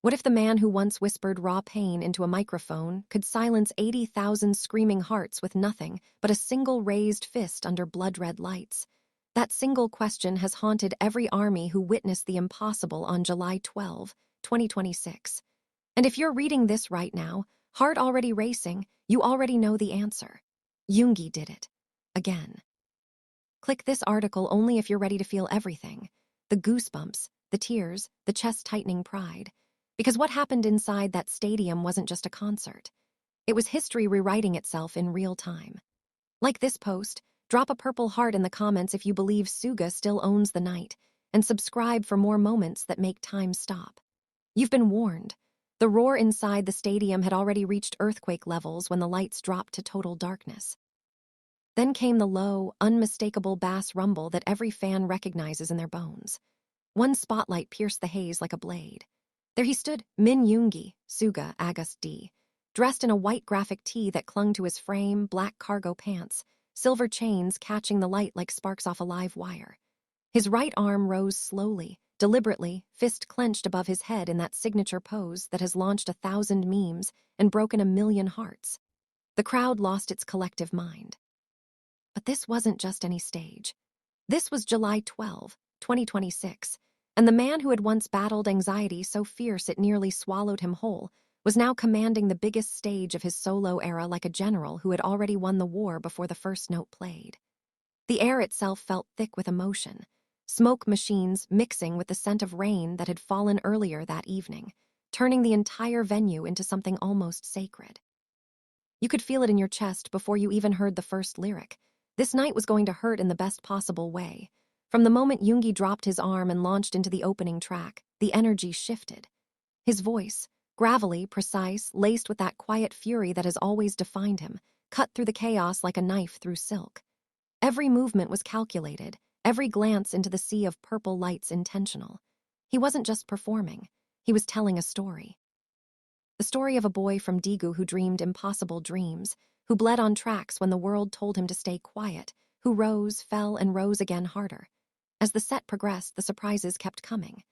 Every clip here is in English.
What if the man who once whispered raw pain into a microphone could silence 80,000 screaming hearts with nothing but a single raised fist under blood-red lights? That single question has haunted every army who witnessed the impossible on July 12, 2026. And if you're reading this right now, heart already racing, you already know the answer. Yoongi did it. Again. Click this article only if you're ready to feel everything. The goosebumps, the tears, the chest-tightening pride. Because what happened inside that stadium wasn't just a concert. It was history rewriting itself in real time. Like this post, drop a purple heart in the comments if you believe Suga still owns the night, and subscribe for more moments that make time stop. You've been warned. The roar inside the stadium had already reached earthquake levels when the lights dropped to total darkness. Then came the low, unmistakable bass rumble that every fan recognizes in their bones. One spotlight pierced the haze like a blade. There he stood, Yoongi, Suga, Agust D, dressed in a white graphic tee that clung to his frame, black cargo pants, silver chains catching the light like sparks off a live wire. His right arm rose slowly, deliberately, fist clenched above his head in that signature pose that has launched 1,000 memes and broken 1,000,000 hearts. The crowd lost its collective mind. But this wasn't just any stage. This was July 12, 2026, and the man who had once battled anxiety so fierce it nearly swallowed him whole was now commanding the biggest stage of his solo era like a general who had already won the war before the first note played. The air itself felt thick with emotion, smoke machines mixing with the scent of rain that had fallen earlier that evening, turning the entire venue into something almost sacred. You could feel it in your chest before you even heard the first lyric. This night was going to hurt in the best possible way. From the moment Yoongi dropped his arm and launched into the opening track, the energy shifted. His voice, gravelly, precise, laced with that quiet fury that has always defined him, cut through the chaos like a knife through silk. Every movement was calculated, every glance into the sea of purple lights intentional. He wasn't just performing, he was telling a story. The story of a boy from Daegu who dreamed impossible dreams, who bled on tracks when the world told him to stay quiet, who rose, fell, and rose again harder. As the set progressed, the surprises kept coming.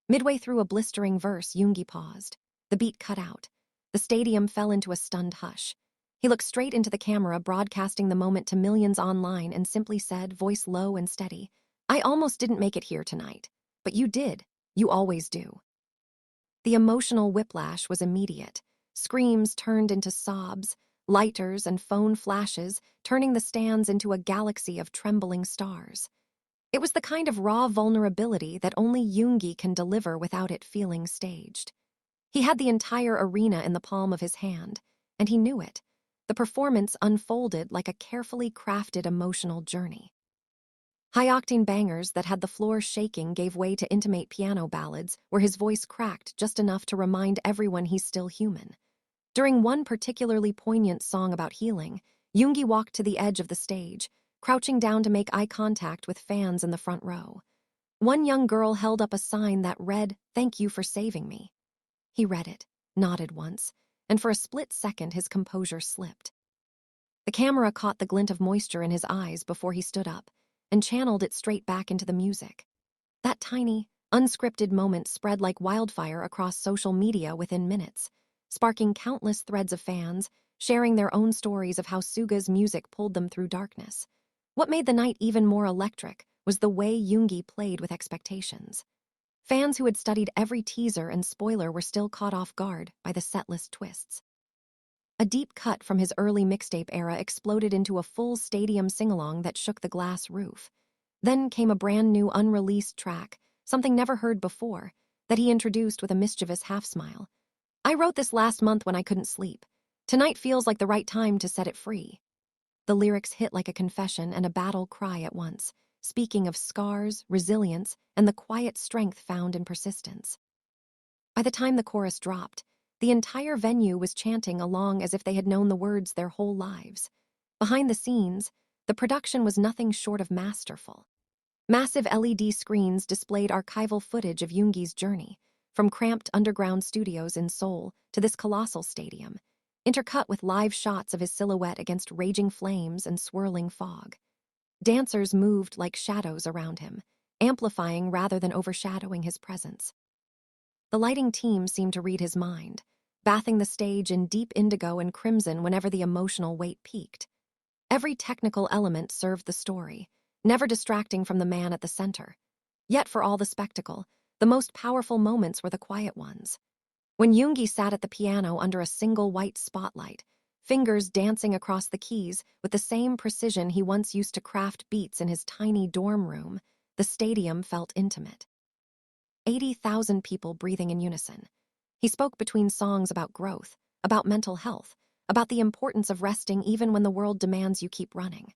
Midway through a blistering verse, Yoongi paused. The beat cut out. The stadium fell into a stunned hush. He looked straight into the camera, broadcasting the moment to millions online, and simply said, voice low and steady, "I almost didn't make it here tonight. But you did. You always do." The emotional whiplash was immediate. Screams turned into sobs, lighters and phone flashes, turning the stands into a galaxy of trembling stars. It was the kind of raw vulnerability that only Yoongi can deliver without it feeling staged. He had the entire arena in the palm of his hand, and he knew it. The performance unfolded like a carefully crafted emotional journey. High-octane bangers that had the floor shaking gave way to intimate piano ballads where his voice cracked just enough to remind everyone he's still human. During one particularly poignant song about healing, Yoongi walked to the edge of the stage, crouching down to make eye contact with fans in the front row. One young girl held up a sign that read, "Thank you for saving me." He read it, nodded once, and for a split second his composure slipped. The camera caught the glint of moisture in his eyes before he stood up, and channeled it straight back into the music. That tiny, unscripted moment spread like wildfire across social media within minutes, sparking countless threads of fans, sharing their own stories of how Suga's music pulled them through darkness. What made the night even more electric was the way Yoongi played with expectations. Fans who had studied every teaser and spoiler were still caught off guard by the setlist twists. A deep cut from his early mixtape era exploded into a full stadium sing-along that shook the glass roof. Then came a brand new unreleased track, something never heard before, that he introduced with a mischievous half-smile. "I wrote this last month when I couldn't sleep. Tonight feels like the right time to set it free." The lyrics hit like a confession and a battle cry at once, speaking of scars, resilience, and the quiet strength found in persistence. By the time the chorus dropped, the entire venue was chanting along as if they had known the words their whole lives. Behind the scenes, the production was nothing short of masterful. Massive LED screens displayed archival footage of Yoongi's journey, from cramped underground studios in Seoul to this colossal stadium, intercut with live shots of his silhouette against raging flames and swirling fog. Dancers moved like shadows around him, amplifying rather than overshadowing his presence. The lighting team seemed to read his mind, bathing the stage in deep indigo and crimson whenever the emotional weight peaked. Every technical element served the story, never distracting from the man at the center. Yet for all the spectacle, the most powerful moments were the quiet ones. When Yoongi sat at the piano under a single white spotlight, fingers dancing across the keys with the same precision he once used to craft beats in his tiny dorm room, the stadium felt intimate. 80,000 people breathing in unison. He spoke between songs about growth, about mental health, about the importance of resting even when the world demands you keep running.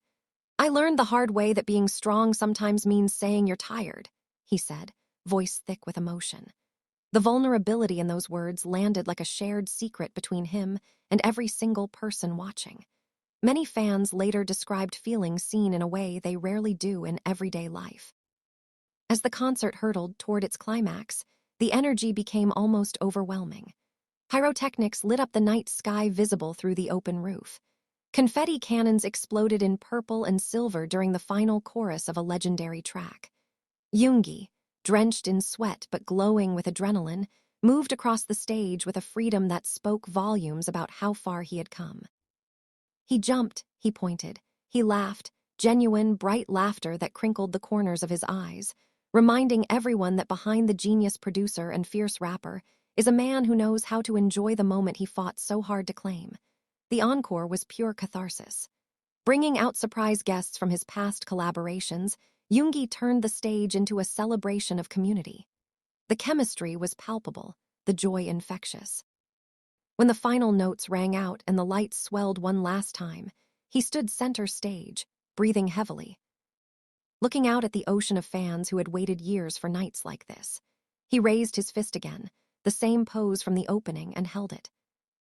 "I learned the hard way that being strong sometimes means saying you're tired," he said, voice thick with emotion. The vulnerability in those words landed like a shared secret between him and every single person watching. Many fans later described feeling seen in a way they rarely do in everyday life. As the concert hurtled toward its climax, the energy became almost overwhelming. Pyrotechnics lit up the night sky visible through the open roof. Confetti cannons exploded in purple and silver during the final chorus of a legendary track. Yoongi, drenched in sweat but glowing with adrenaline, moved across the stage with a freedom that spoke volumes about how far he had come. He jumped, he pointed, he laughed, genuine, bright laughter that crinkled the corners of his eyes, reminding everyone that behind the genius producer and fierce rapper is a man who knows how to enjoy the moment he fought so hard to claim. The encore was pure catharsis. Bringing out surprise guests from his past collaborations, Yoongi turned the stage into a celebration of community. The chemistry was palpable, the joy infectious. When the final notes rang out and the lights swelled one last time, he stood center stage, breathing heavily. Looking out at the ocean of fans who had waited years for nights like this, he raised his fist again, the same pose from the opening, and held it.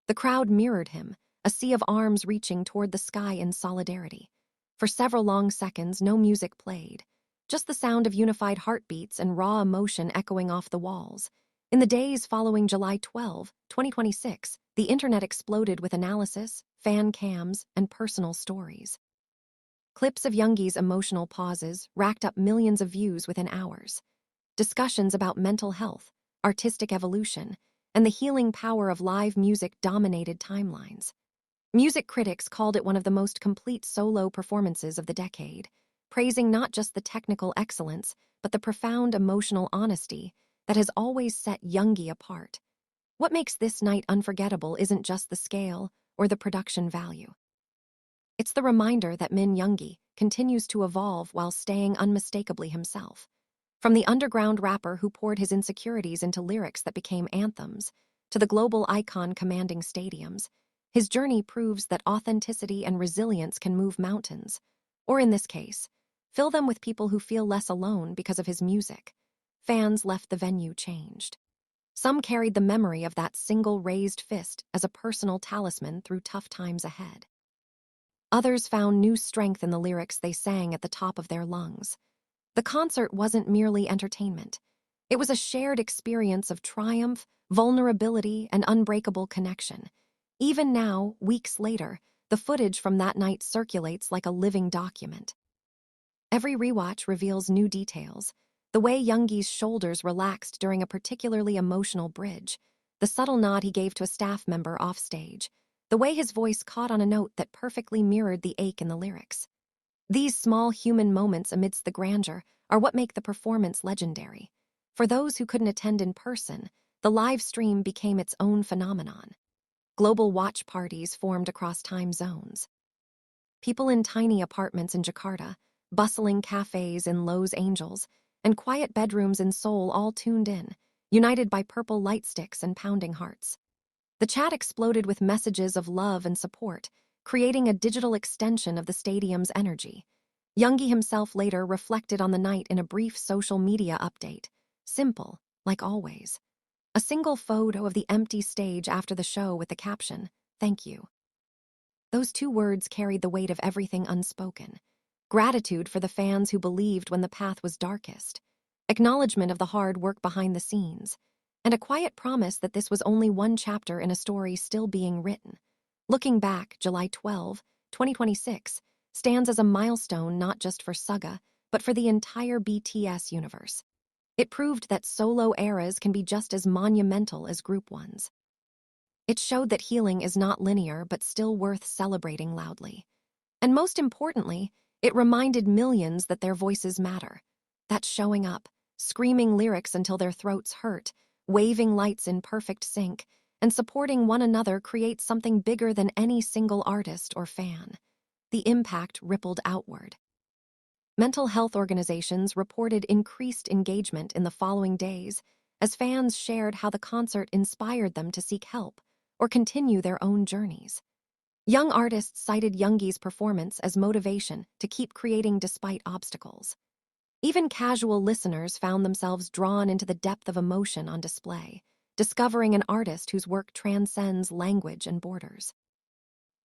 The crowd mirrored him, a sea of arms reaching toward the sky in solidarity. For several long seconds, no music played, just the sound of unified heartbeats and raw emotion echoing off the walls. In the days following July 12, 2026, the internet exploded with analysis, fan cams, and personal stories. Clips of Yoongi's emotional pauses racked up millions of views within hours. Discussions about mental health, artistic evolution, and the healing power of live music dominated timelines. Music critics called it one of the most complete solo performances of the decade, praising not just the technical excellence, but the profound emotional honesty that has always set Yoongi apart. What makes this night unforgettable isn't just the scale or the production value. It's the reminder that Yoongi continues to evolve while staying unmistakably himself. From the underground rapper who poured his insecurities into lyrics that became anthems, to the global icon commanding stadiums, his journey proves that authenticity and resilience can move mountains, or in this case, fill them with people who feel less alone because of his music. Fans left the venue changed. Some carried the memory of that single raised fist as a personal talisman through tough times ahead. Others found new strength in the lyrics they sang at the top of their lungs. The concert wasn't merely entertainment. It was a shared experience of triumph, vulnerability, and unbreakable connection. Even now, weeks later, the footage from that night circulates like a living document. Every rewatch reveals new details. The way Yoongi's shoulders relaxed during a particularly emotional bridge, the subtle nod he gave to a staff member offstage, the way his voice caught on a note that perfectly mirrored the ache in the lyrics. These small human moments amidst the grandeur are what make the performance legendary. For those who couldn't attend in person, the live stream became its own phenomenon. Global watch parties formed across time zones. People in tiny apartments in Jakarta, bustling cafes in Los Angeles, and quiet bedrooms in Seoul all tuned in, united by purple light sticks and pounding hearts. The chat exploded with messages of love and support, creating a digital extension of the stadium's energy. Yoongi himself later reflected on the night in a brief social media update. Simple, like always. A single photo of the empty stage after the show with the caption, "Thank you." Those two words carried the weight of everything unspoken. Gratitude for the fans who believed when the path was darkest. Acknowledgement of the hard work behind the scenes. And a quiet promise that this was only one chapter in a story still being written. Looking back, July 12, 2026, stands as a milestone not just for Suga, but for the entire BTS universe. It proved that solo eras can be just as monumental as group ones. It showed that healing is not linear but still worth celebrating loudly. And most importantly, it reminded millions that their voices matter. That's showing up, screaming lyrics until their throats hurt, waving lights in perfect sync, and supporting one another creates something bigger than any single artist or fan. The impact rippled outward. Mental health organizations reported increased engagement in the following days as fans shared how the concert inspired them to seek help or continue their own journeys. Young artists cited Yoongi's performance as motivation to keep creating despite obstacles. Even casual listeners found themselves drawn into the depth of emotion on display, discovering an artist whose work transcends language and borders.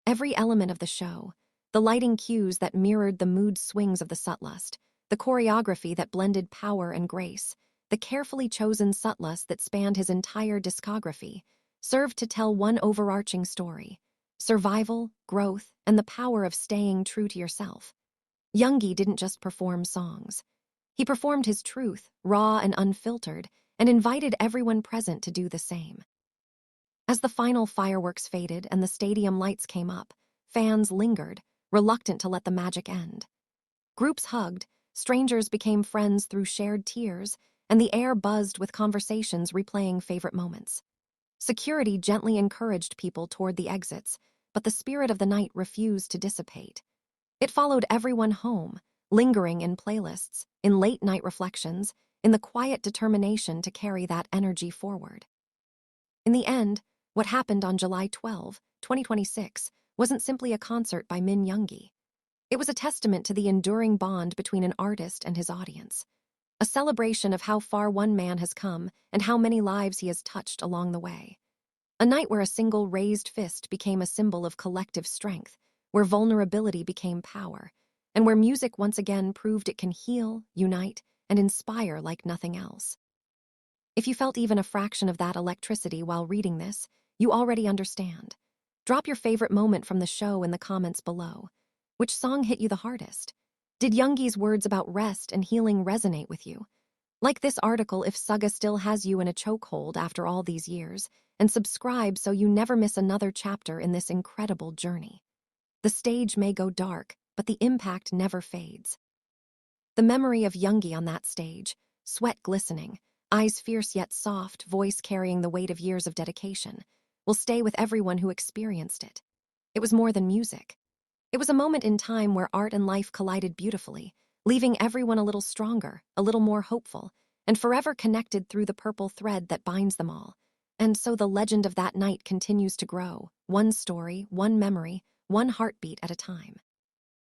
Every element of the show, the lighting cues that mirrored the mood swings of the sutlust, the choreography that blended power and grace, the carefully chosen sutlust that spanned his entire discography, served to tell one overarching story: survival, growth, and the power of staying true to yourself. Yoongi didn't just perform songs. He performed his truth, raw and unfiltered, and invited everyone present to do the same. As the final fireworks faded and the stadium lights came up, fans lingered, reluctant to let the magic end. Groups hugged, strangers became friends through shared tears, and the air buzzed with conversations replaying favorite moments. Security gently encouraged people toward the exits, but the spirit of the night refused to dissipate. It followed everyone home, lingering in playlists, in late-night reflections, in the quiet determination to carry that energy forward. In the end, what happened on July 12, 2026, wasn't simply a concert by Min Yoongi. It was a testament to the enduring bond between an artist and his audience, a celebration of how far one man has come and how many lives he has touched along the way. A night where a single raised fist became a symbol of collective strength, where vulnerability became power, and where music once again proved it can heal, unite, and inspire like nothing else. If you felt even a fraction of that electricity while reading this, you already understand. Drop your favorite moment from the show in the comments below. Which song hit you the hardest? Did Yoongi's words about rest and healing resonate with you? Like this article if Suga still has you in a chokehold after all these years, and subscribe so you never miss another chapter in this incredible journey. The stage may go dark, but the impact never fades. The memory of Yoongi on that stage, sweat glistening, eyes fierce yet soft, voice carrying the weight of years of dedication, will stay with everyone who experienced it. It was more than music. It was a moment in time where art and life collided beautifully, leaving everyone a little stronger, a little more hopeful, and forever connected through the purple thread that binds them all. And so the legend of that night continues to grow, one story, one memory, one heartbeat at a time.